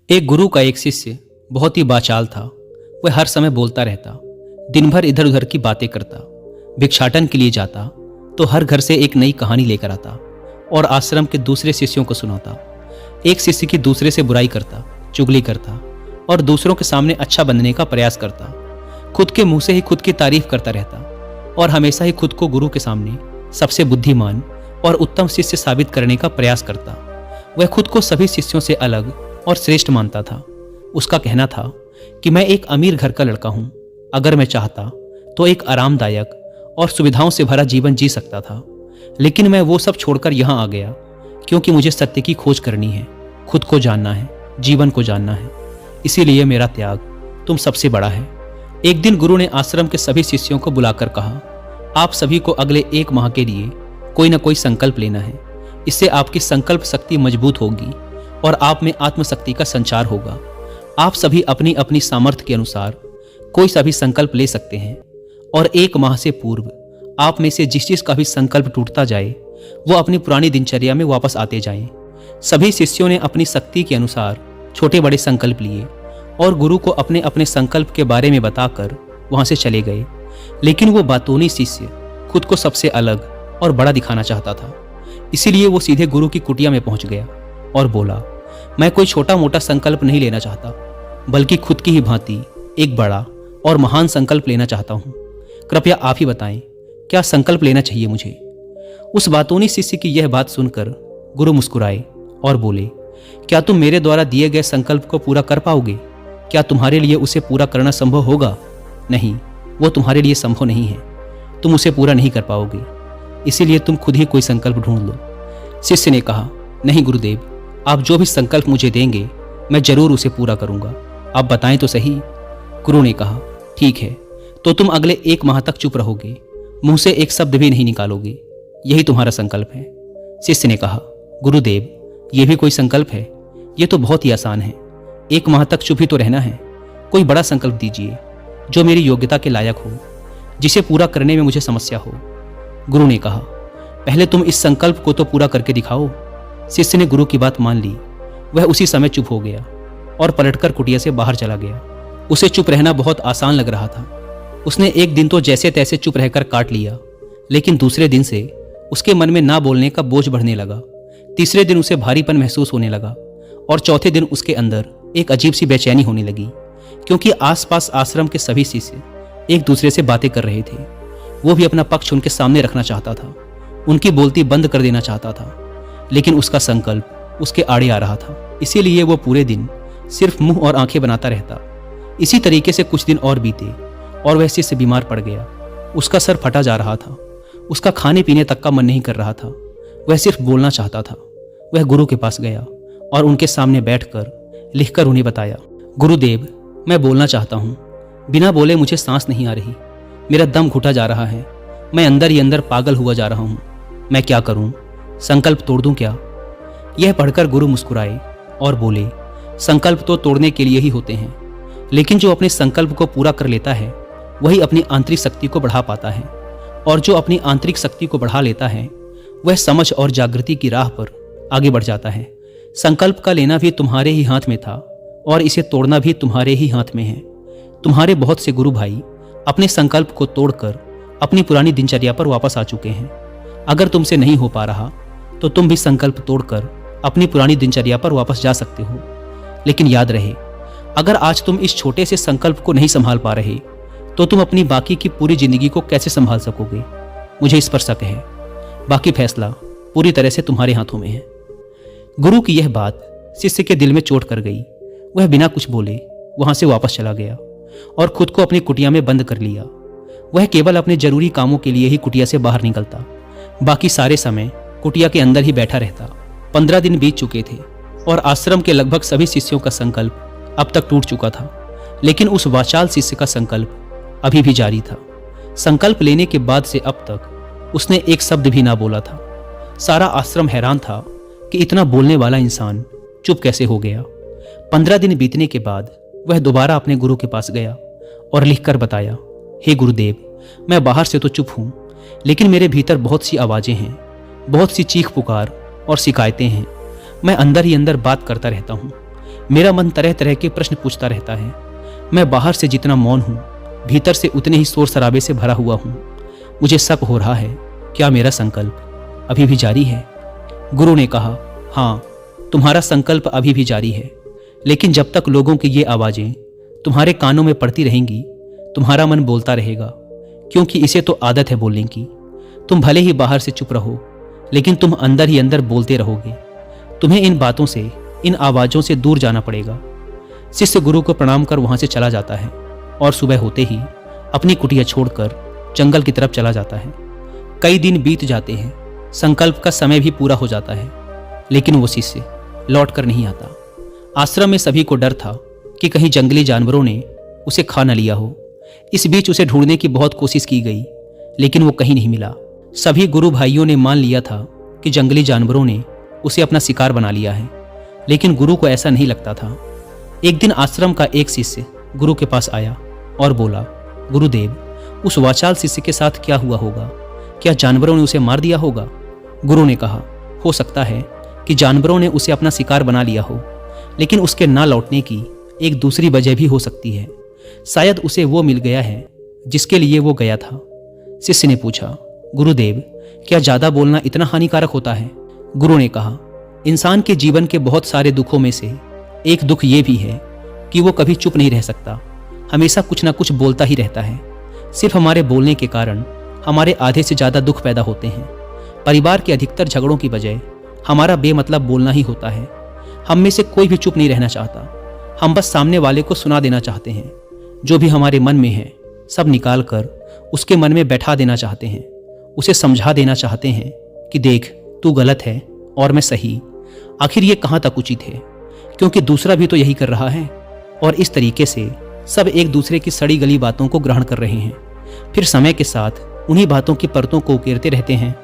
एक गुरु का एक शिष्य बहुत ही बाचाल था। वह हर समय बोलता रहता, दिन भर इधर उधर की बातें करता, भिक्षाटन के लिए जाता तो हर घर से एक नई कहानी लेकर आता और आश्रम के दूसरे शिष्यों को सुनाता। एक शिष्य की दूसरे से बुराई करता, चुगली करता और दूसरों के सामने अच्छा बनने का प्रयास करता। खुद के मुंह से ही खुद की तारीफ करता रहता और हमेशा ही खुद को गुरु के सामने सबसे बुद्धिमान और उत्तम शिष्य साबित करने का प्रयास करता। वह खुद को सभी शिष्यों से अलग और श्रेष्ठ मानता था। उसका कहना था कि मैं एक अमीर घर का लड़का हूं, अगर मैं चाहता तो एक आरामदायक और सुविधाओं से भरा जीवन जी सकता था, लेकिन मैं वो सब छोड़कर यहां आ गया क्योंकि मुझे सत्य की खोज करनी है, खुद को जानना है, जीवन को जानना है। इसीलिए मेरा त्याग तुम सबसे बड़ा है। एक दिन गुरु ने आश्रम के सभी शिष्यों को बुलाकर कहा, आप सभी को अगले 1 माह के लिए कोई ना कोई संकल्प लेना है। इससे आपकी संकल्प शक्ति मजबूत होगी और आप में आत्मशक्ति का संचार होगा। आप सभी अपनी अपनी सामर्थ्य के अनुसार कोई सा भी संकल्प ले सकते हैं और 1 माह से पूर्व आप में से जिस चीज का भी संकल्प टूटता जाए वो अपनी पुरानी दिनचर्या में वापस आते जाएं। सभी शिष्यों ने अपनी शक्ति के अनुसार छोटे बड़े संकल्प लिए और गुरु को अपने अपने संकल्प के बारे में बताकर वहां से चले गए। लेकिन वो बातूनी शिष्य खुद को सबसे अलग और बड़ा दिखाना चाहता था, इसीलिए वो सीधे गुरु की कुटिया में पहुंच गया और बोला, मैं कोई छोटा मोटा संकल्प नहीं लेना चाहता, बल्कि खुद की ही भांति एक बड़ा और महान संकल्प लेना चाहता हूं। कृपया आप ही बताएं, क्या संकल्प लेना चाहिए मुझे। उस बातूनी शिष्य की यह बात सुनकर गुरु मुस्कुराए और बोले, क्या तुम मेरे द्वारा दिए गए संकल्प को पूरा कर पाओगे? क्या तुम्हारे लिए उसे पूरा करना संभव होगा? नहीं, वो तुम्हारे लिए संभव नहीं है। तुम उसे पूरा नहीं कर पाओगे, इसीलिए तुम खुद ही कोई संकल्प ढूंढ लो। शिष्य ने कहा, नहीं गुरुदेव, आप जो भी संकल्प मुझे देंगे मैं जरूर उसे पूरा करूंगा, आप बताएं तो सही। गुरु ने कहा, ठीक है, तो तुम अगले 1 माह तक चुप रहोगे, मुंह से एक शब्द भी नहीं निकालोगे, यही तुम्हारा संकल्प है। शिष्य ने कहा, गुरुदेव, यह भी कोई संकल्प है? यह तो बहुत ही आसान है। 1 माह तक चुप ही तो रहना है। कोई बड़ा संकल्प दीजिए जो मेरी योग्यता के लायक हो, जिसे पूरा करने में मुझे समस्या हो। गुरु ने कहा, पहले तुम इस संकल्प को तो पूरा करके दिखाओ। शिष्य ने गुरु की बात मान ली। वह उसी समय चुप हो गया और पलटकर कुटिया से बाहर चला गया। उसे चुप रहना बहुत आसान लग रहा था। उसने एक दिन तो जैसे तैसे चुप रहकर काट लिया, लेकिन दूसरे दिन से उसके मन में ना बोलने का बोझ बढ़ने लगा। तीसरे दिन उसे भारीपन महसूस होने लगा और चौथे दिन उसके अंदर एक अजीब सी बेचैनी होने लगी, क्योंकि आसपास आश्रम के सभी शिष्य एक दूसरे से बातें कर रहे थे। वो भी अपना पक्ष उनके सामने रखना चाहता था, उनकी बोलती बंद कर देना चाहता था, लेकिन उसका संकल्प उसके आड़े आ रहा था। इसीलिए वो पूरे दिन सिर्फ मुंह और आंखें बनाता रहता। इसी तरीके से कुछ दिन और बीते और वह शिष्य बीमार पड़ गया। उसका सर फटा जा रहा था, उसका खाने पीने तक का मन नहीं कर रहा था, वह सिर्फ बोलना चाहता था। वह गुरु के पास गया और उनके सामने बैठकर लिखकर उन्हें बताया, गुरुदेव, मैं बोलना चाहता हूँ, बिना बोले मुझे सांस नहीं आ रही, मेरा दम घुटा जा रहा है, मैं अंदर ही अंदर पागल हुआ जा रहा हूँ, मैं क्या करूँ? संकल्प तोड़ दूं क्या? यह पढ़कर गुरु मुस्कुराए और बोले, संकल्प तो तोड़ने के लिए ही होते हैं, लेकिन जो अपने संकल्प को पूरा कर लेता है वही अपनी आंतरिक शक्ति को बढ़ा पाता है, और जो अपनी आंतरिक शक्ति को बढ़ा लेता है वह समझ और जागृति की राह पर आगे बढ़ जाता है। संकल्प का लेना भी तुम्हारे ही हाथ में था और इसे तोड़ना भी तुम्हारे ही हाथ में है। तुम्हारे बहुत से गुरु भाई अपने संकल्प को तोड़कर अपनी पुरानी दिनचर्या पर वापस आ चुके हैं। अगर तुमसे नहीं हो पा रहा तो तुम भी संकल्प तोड़कर अपनी पुरानी दिनचर्या पर वापस जा सकते हो। लेकिन याद रहे, अगर आज तुम इस छोटे से संकल्प को नहीं संभाल पा रहे तो तुम अपनी बाकी की पूरी जिंदगी को कैसे संभाल सकोगे? मुझे इस पर शक है। बाकी फैसला पूरी तरह से तुम्हारे हाथों में है। गुरु की यह बात शिष्य के दिल में चोट कर गई। वह बिना कुछ बोले वहां से वापस चला गया और खुद को अपनी कुटिया में बंद कर लिया। वह केवल अपने जरूरी कामों के लिए ही कुटिया से बाहर निकलता, बाकी सारे समय कुटिया के अंदर ही बैठा रहता। 15 दिन बीत चुके थे और आश्रम के लगभग सभी शिष्यों का संकल्प अब तक टूट चुका था, लेकिन उस वाचाल शिष्य का संकल्प अभी भी जारी था। संकल्प लेने के बाद से अब तक उसने एक शब्द भी ना बोला था। सारा आश्रम हैरान था कि इतना बोलने वाला इंसान चुप कैसे हो गया। 15 दिन बीतने के बाद वह दोबारा अपने गुरु के पास गया और लिखकर बताया, हे गुरुदेव, मैं बाहर से तो चुप हूं, लेकिन मेरे भीतर बहुत सी आवाजें हैं, बहुत सी चीख पुकार और शिकायतें हैं। मैं अंदर ही अंदर बात करता रहता हूँ। मेरा मन तरह तरह के प्रश्न पूछता रहता है। मैं बाहर से जितना मौन हूँ, भीतर से उतने ही शोर शराबे से भरा हुआ हूँ। मुझे शक हो रहा है, क्या मेरा संकल्प अभी भी जारी है? गुरु ने कहा, हाँ, तुम्हारा संकल्प अभी भी जारी है, लेकिन जब तक लोगों की ये आवाज़ें तुम्हारे कानों में पड़ती रहेंगी, तुम्हारा मन बोलता रहेगा, क्योंकि इसे तो आदत है बोलने की। तुम भले ही बाहर से चुप रहो, लेकिन तुम अंदर ही अंदर बोलते रहोगे। तुम्हें इन बातों से, इन आवाज़ों से दूर जाना पड़ेगा। शिष्य गुरु को प्रणाम कर वहां से चला जाता है और सुबह होते ही अपनी कुटिया छोड़कर जंगल की तरफ चला जाता है। कई दिन बीत जाते हैं, संकल्प का समय भी पूरा हो जाता है, लेकिन वो शिष्य लौट कर नहीं आता। आश्रम में सभी को डर था कि कहीं जंगली जानवरों ने उसे खा न लिया हो। इस बीच उसे ढूंढने की बहुत कोशिश की गई, लेकिन वो कहीं नहीं मिला। सभी गुरु भाइयों ने मान लिया था कि जंगली जानवरों ने उसे अपना शिकार बना लिया है, लेकिन गुरु को ऐसा नहीं लगता था। एक दिन आश्रम का एक शिष्य गुरु के पास आया और बोला, गुरुदेव, उस वाचाल शिष्य के साथ क्या हुआ होगा? क्या जानवरों ने उसे मार दिया होगा? गुरु ने कहा, हो सकता है कि जानवरों ने उसे अपना शिकार बना लिया हो, लेकिन उसके ना लौटने की एक दूसरी वजह भी हो सकती है। शायद उसे वो मिल गया है जिसके लिए वो गया था। शिष्य ने पूछा, गुरुदेव, क्या ज्यादा बोलना इतना हानिकारक होता है? गुरु ने कहा, इंसान के जीवन के बहुत सारे दुखों में से एक दुख ये भी है कि वो कभी चुप नहीं रह सकता, हमेशा कुछ ना कुछ बोलता ही रहता है। सिर्फ हमारे बोलने के कारण हमारे आधे से ज्यादा दुख पैदा होते हैं। परिवार के अधिकतर झगड़ों की वजह हमारा बेमतलब बोलना ही होता है। हम में से कोई भी चुप नहीं रहना चाहता, हम बस सामने वाले को सुना देना चाहते हैं। जो भी हमारे मन में है सब निकाल कर उसके मन में बैठा देना चाहते हैं। उसे समझा देना चाहते हैं कि देख, तू गलत है और मैं सही। आखिर ये कहाँ तक उचित है, क्योंकि दूसरा भी तो यही कर रहा है। और इस तरीके से सब एक दूसरे की सड़ी गली बातों को ग्रहण कर रहे हैं। फिर समय के साथ उन्हीं बातों की परतों को उकेरते रहते हैं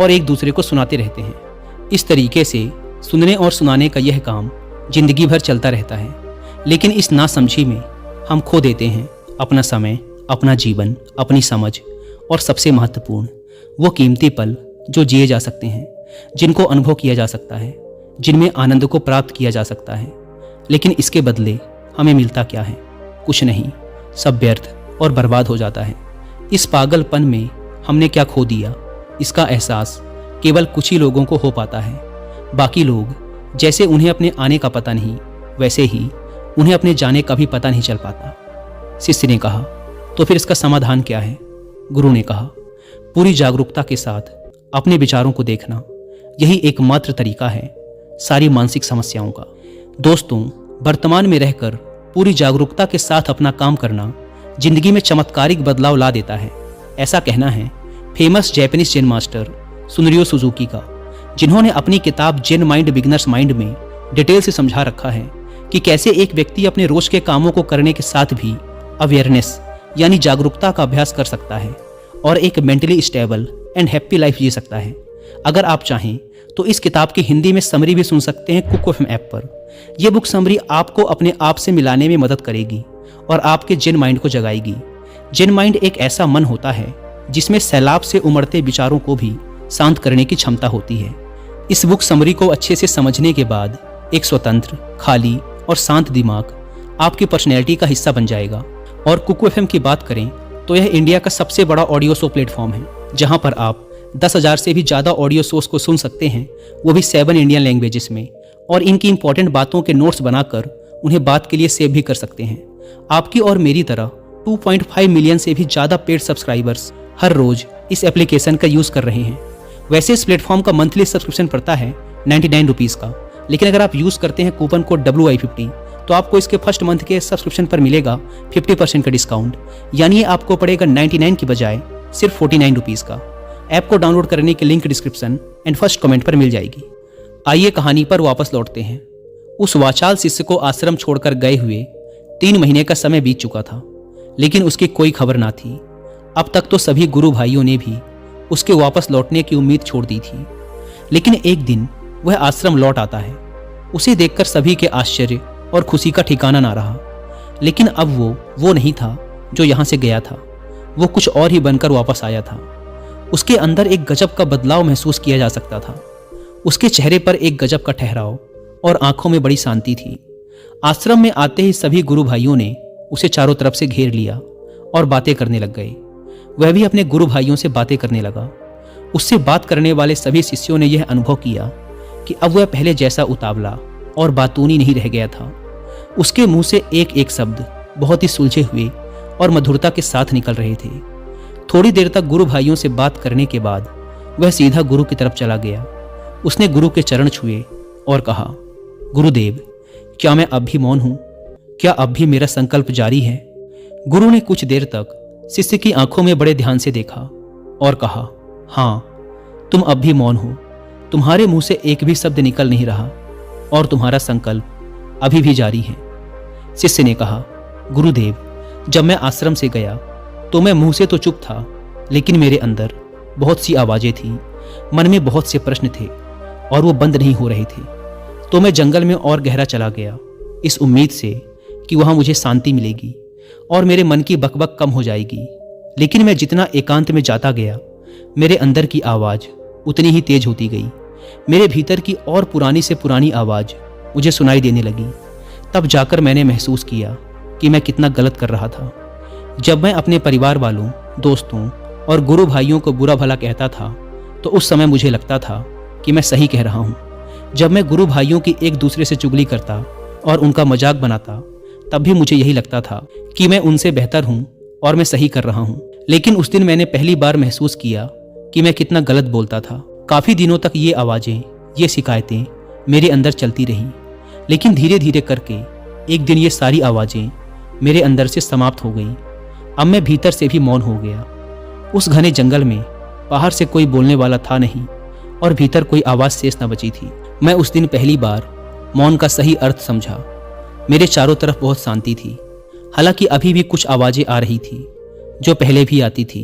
और एक दूसरे को सुनाते रहते हैं। इस तरीके से सुनने और सुनाने का यह काम जिंदगी भर चलता रहता है, लेकिन इस नासमझी में हम खो देते हैं अपना समय, अपना जीवन, अपनी समझ और सबसे महत्वपूर्ण वो कीमती पल जो जिए जा सकते हैं, जिनको अनुभव किया जा सकता है, जिनमें आनंद को प्राप्त किया जा सकता है। लेकिन इसके बदले हमें मिलता क्या है? कुछ नहीं, सब व्यर्थ और बर्बाद हो जाता है। इस पागलपन में हमने क्या खो दिया, इसका एहसास केवल कुछ ही लोगों को हो पाता है। बाकी लोग जैसे उन्हें अपने आने का पता नहीं, वैसे ही उन्हें अपने जाने का भी पता नहीं चल पाता। शिष्य ने कहा, तो फिर इसका समाधान क्या है? गुरु ने कहा, पूरी जागरूकता के साथ अपने विचारों को देखना, यही एकमात्र तरीका है सारी मानसिक समस्याओं का। दोस्तों, वर्तमान में रहकर पूरी जागरूकता के साथ अपना काम करना जिंदगी में चमत्कारिक बदलाव ला देता है। ऐसा कहना है फेमस जैपनीज जेन मास्टर सुनरियो सुजुकी का, जिन्होंने अपनी किताब जेन माइंड बिगिनर्स माइंड में डिटेल से समझा रखा है कि कैसे एक व्यक्ति अपने रोज के कामों को करने के साथ भी अवेयरनेस यानी जागरूकता का अभ्यास कर सकता है और एक mentally stable and happy life जी सकता है। अगर आप चाहें तो इस किताब की हिंदी में समरी भी सुन सकते हैं कुक एफएम ऐप पर। यह बुक समरी आपको अपने आप से मिलाने में मदद करेगी और आपके जेन माइंड को जगाएगी। जेन माइंड एक ऐसा मन होता है जिसमें सैलाब से उमड़ते विचारों को भी शांत करने की क्षमता होती है। इस बुक समरी को अच्छे से समझने के बाद एक स्वतंत्र, खाली और शांत दिमाग आपकी पर्सनैलिटी का हिस्सा बन जाएगा। और कुकू एफएम की बात करें तो यह इंडिया का सबसे बड़ा ऑडियो शो प्लेटफॉर्म है, जहां पर आप 10,000 से भी ज़्यादा ऑडियो शोज को सुन सकते हैं, वो भी 7 इंडियन लैंग्वेजेस में, और इनकी इंपॉर्टेंट बातों के नोट्स बनाकर उन्हें बात के लिए सेव भी कर सकते हैं। आपकी और मेरी तरह 2.5 मिलियन से भी ज़्यादा पेड सब्सक्राइबर्स हर रोज इस एप्लीकेशन का यूज़ कर रहे हैं। वैसे इस प्लेटफॉर्म का मंथली सब्सक्रिप्शन पड़ता है 99 रुपीज़ का, लेकिन अगर आप यूज़ करते हैं कूपन कोड WI50 तो आपको इसके फर्स्ट मंथ के सब्सक्रिप्शन पर मिलेगा 50% का डिस्काउंट, यानी ये आपको पड़ेगा 99 की बजाय सिर्फ 49 रुपीज़ का। ऐप को डाउनलोड करने की link description and first comment पर मिल जाएगी। आइए कहानी पर वापस लौटते हैं। उस वाचाल शिष्य को आश्रम छोड़कर गए हुए 3 महीने का समय बीत चुका था, लेकिन उसकी कोई खबर ना थी। अब तक तो सभी गुरु भाइयों ने भी उसके वापस लौटने की उम्मीद छोड़ दी थी, लेकिन एक दिन वह आश्रम लौट आता है। उसे देखकर सभी के आश्चर्य और खुशी का ठिकाना ना रहा। लेकिन अब वो नहीं था जो यहाँ से गया था, वो कुछ और ही बनकर वापस आया था। उसके अंदर एक गजब का बदलाव महसूस किया जा सकता था। उसके चेहरे पर एक गजब का ठहराव और आंखों में बड़ी शांति थी। आश्रम में आते ही सभी गुरु भाइयों ने उसे चारों तरफ से घेर लिया और बातें करने लग गए। वह भी अपने गुरु भाइयों से बातें करने लगा। उससे बात करने वाले सभी शिष्यों ने यह अनुभव किया कि अब वह पहले जैसा उतावला और बातूनी नहीं रह गया था। उसके मुंह से एक एक शब्द बहुत ही सुलझे हुए और मधुरता के साथ निकल रहे थे। थोड़ी देर तक गुरु भाइयों से बात करने के बाद वह सीधा गुरु की तरफ चला गया। उसने गुरु के चरण छुए और कहा, गुरुदेव, क्या मैं अब भी मौन हूं? क्या अब भी मेरा संकल्प जारी है? गुरु ने कुछ देर तक शिष्य की आंखों में बड़े ध्यान से देखा और कहा, हाँ, तुम अब भी मौन हो। तुम्हारे मुंह से एक भी शब्द निकल नहीं रहा और तुम्हारा संकल्प अभी भी जारी है। शिष्य ने कहा, गुरुदेव, जब मैं आश्रम से गया तो मैं मुंह से तो चुप था, लेकिन मेरे अंदर बहुत सी आवाजें थीं, मन में बहुत से प्रश्न थे और वो बंद नहीं हो रहे थे। तो मैं जंगल में और गहरा चला गया, इस उम्मीद से कि वहां मुझे शांति मिलेगी और मेरे मन की बकबक कम हो जाएगी। लेकिन मैं जितना एकांत में जाता गया, मेरे अंदर की आवाज उतनी ही तेज होती गई। मेरे भीतर की और पुरानी से पुरानी आवाज मुझे सुनाई देने लगी। तब जाकर मैंने महसूस किया कि मैं कितना गलत कर रहा था। जब मैं अपने परिवार वालों, दोस्तों और गुरु भाइयों को बुरा भला कहता था तो उस समय मुझे लगता था कि मैं सही कह रहा हूँ। जब मैं गुरु भाइयों की एक दूसरे से चुगली करता और उनका मजाक बनाता, तब भी मुझे यही लगता था कि मैं उनसे बेहतर हूँ और मैं सही कर रहा हूँ। लेकिन उस दिन मैंने पहली बार महसूस किया कि मैं कितना गलत बोलता था। काफी दिनों तक ये आवाजें, ये शिकायतें मेरे अंदर चलती रहीं, लेकिन धीरे धीरे करके एक दिन ये सारी आवाजें मेरे अंदर से समाप्त हो गईं। अब मैं भीतर से भी मौन हो गया। उस घने जंगल में बाहर से कोई बोलने वाला था नहीं और भीतर कोई आवाज शेष न बची थी। मैं उस दिन पहली बार मौन का सही अर्थ समझा। मेरे चारों तरफ बहुत शांति थी। हालांकि अभी भी कुछ आवाजें आ रही थी जो पहले भी आती थी,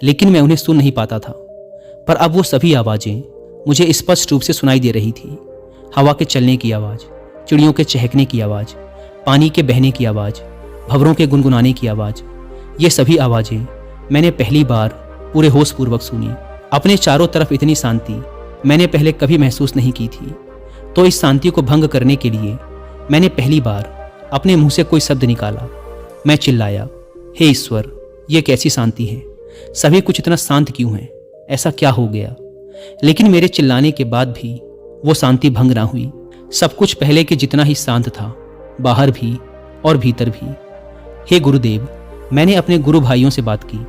लेकिन मैं उन्हें सुन नहीं पाता था। पर अब वो सभी आवाजें मुझे स्पष्ट रूप से सुनाई दे रही थी। हवा के चलने की आवाज, चिड़ियों के चहकने की आवाज, पानी के बहने की आवाज, भंवरों के गुनगुनाने की आवाज, ये सभी आवाजें मैंने पहली बार पूरे होश पूर्वक सुनी। अपने चारों तरफ इतनी शांति मैंने पहले कभी महसूस नहीं की थी। तो इस शांति को भंग करने के लिए मैंने पहली बार अपने मुंह से कोई शब्द निकाला। मैं चिल्लाया, हे ईश्वर, ये कैसी शांति है? सभी कुछ इतना शांत क्यों है? ऐसा क्या हो गया? लेकिन मेरे चिल्लाने के बाद भी वो शांति भंग ना हुई। सब कुछ पहले के जितना ही शांत था, बाहर भी और भीतर भी। हे गुरुदेव, मैंने अपने गुरु भाइयों से बात की,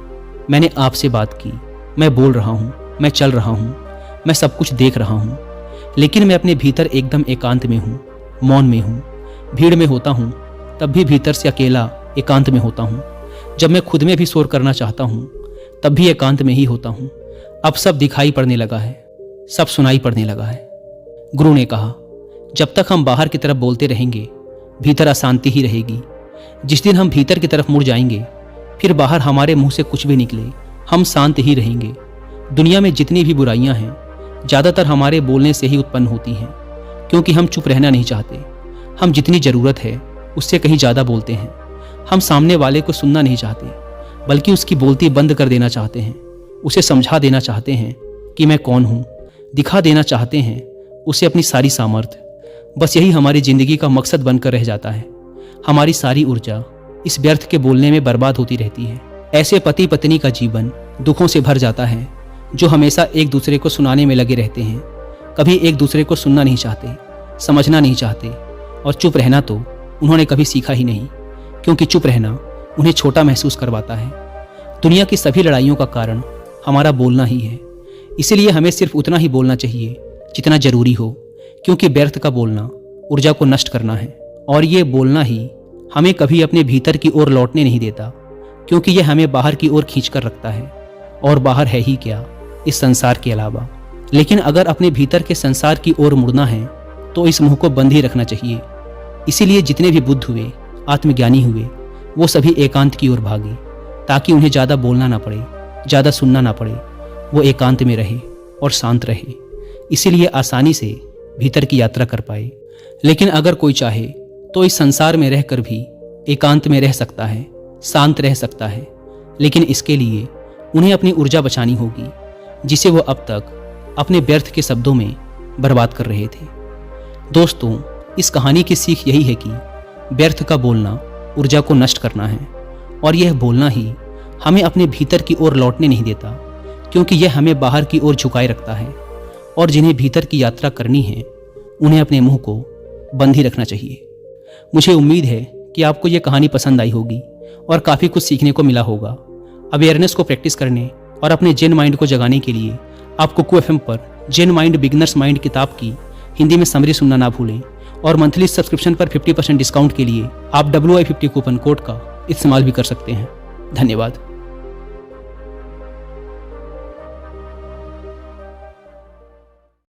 मैंने आपसे बात की। मैं बोल रहा हूँ, मैं चल रहा हूँ, मैं सब कुछ देख रहा हूँ, लेकिन मैं अपने भीतर एकदम एकांत में हूँ, मौन में हूँ। भीड़ में होता हूँ तब भी भीतर से अकेला एकांत में होता हूँ। जब मैं खुद में भी शोर करना चाहता हूँ तब भी एकांत में ही होता हूँ। अब सब दिखाई पड़ने लगा है, सब सुनाई पड़ने लगा है। गुरु ने कहा, जब तक हम बाहर की तरफ बोलते रहेंगे, भीतर अशांति ही रहेगी। जिस दिन हम भीतर की तरफ मुड़ जाएंगे, फिर बाहर हमारे मुंह से कुछ भी निकले, हम शांत ही रहेंगे। दुनिया में जितनी भी बुराइयां हैं, ज़्यादातर हमारे बोलने से ही उत्पन्न होती हैं, क्योंकि हम चुप रहना नहीं चाहते। हम जितनी ज़रूरत है उससे कहीं ज़्यादा बोलते हैं। हम सामने वाले को सुनना नहीं चाहते, बल्कि उसकी बोलती बंद कर देना चाहते हैं। उसे समझा देना चाहते हैं कि मैं कौन हूँ, दिखा देना चाहते हैं उसे अपनी सारी सामर्थ्य। बस यही हमारी ज़िंदगी का मकसद बनकर रह जाता है। हमारी सारी ऊर्जा इस व्यर्थ के बोलने में बर्बाद होती रहती है। ऐसे पति पत्नी का जीवन दुखों से भर जाता है, जो हमेशा एक दूसरे को सुनाने में लगे रहते हैं। कभी एक दूसरे को सुनना नहीं चाहते, समझना नहीं चाहते, और चुप रहना तो उन्होंने कभी सीखा ही नहीं, क्योंकि चुप रहना उन्हें छोटा महसूस करवाता है। दुनिया की सभी लड़ाइयों का कारण हमारा बोलना ही है। इसीलिए हमें सिर्फ उतना ही बोलना चाहिए जितना जरूरी हो, क्योंकि व्यर्थ का बोलना ऊर्जा को नष्ट करना है, और ये बोलना ही हमें कभी अपने भीतर की ओर लौटने नहीं देता, क्योंकि यह हमें बाहर की ओर खींच कर रखता है। और बाहर है ही क्या इस संसार के अलावा। लेकिन अगर अपने भीतर के संसार की ओर मुड़ना है तो इस मुंह को बंद ही रखना चाहिए। इसीलिए जितने भी बुद्ध हुए, आत्मज्ञानी हुए, वो सभी एकांत की ओर भागे, ताकि उन्हें ज़्यादा बोलना ना पड़े, ज़्यादा सुनना ना पड़े। वो एकांत में रहे और शांत रहे, इसीलिए आसानी से भीतर की यात्रा कर पाए। लेकिन अगर कोई चाहे तो इस संसार में रहकर भी एकांत में रह सकता है, शांत रह सकता है। लेकिन इसके लिए उन्हें अपनी ऊर्जा बचानी होगी, जिसे वो अब तक अपने व्यर्थ के शब्दों में बर्बाद कर रहे थे। दोस्तों, इस कहानी की सीख यही है कि व्यर्थ का बोलना ऊर्जा को नष्ट करना है, और यह बोलना ही हमें अपने भीतर की ओर लौटने नहीं देता, क्योंकि यह हमें बाहर की ओर झुकाए रखता है। और जिन्हें भीतर की यात्रा करनी है उन्हें अपने मुंह को बंद ही रखना चाहिए। मुझे उम्मीद है कि आपको यह कहानी पसंद आई होगी और काफ़ी कुछ सीखने को मिला होगा। अवेयरनेस को प्रैक्टिस करने और अपने जेन माइंड को जगाने के लिए आप कुकू एफएम पर जेन माइंड बिगिनर्स माइंड किताब की हिंदी में समरी सुनना ना भूलें। और मंथली सब्सक्रिप्शन पर 50% डिस्काउंट के लिए आप WI50 कूपन कोड का इस्तेमाल भी कर सकते हैं। धन्यवाद।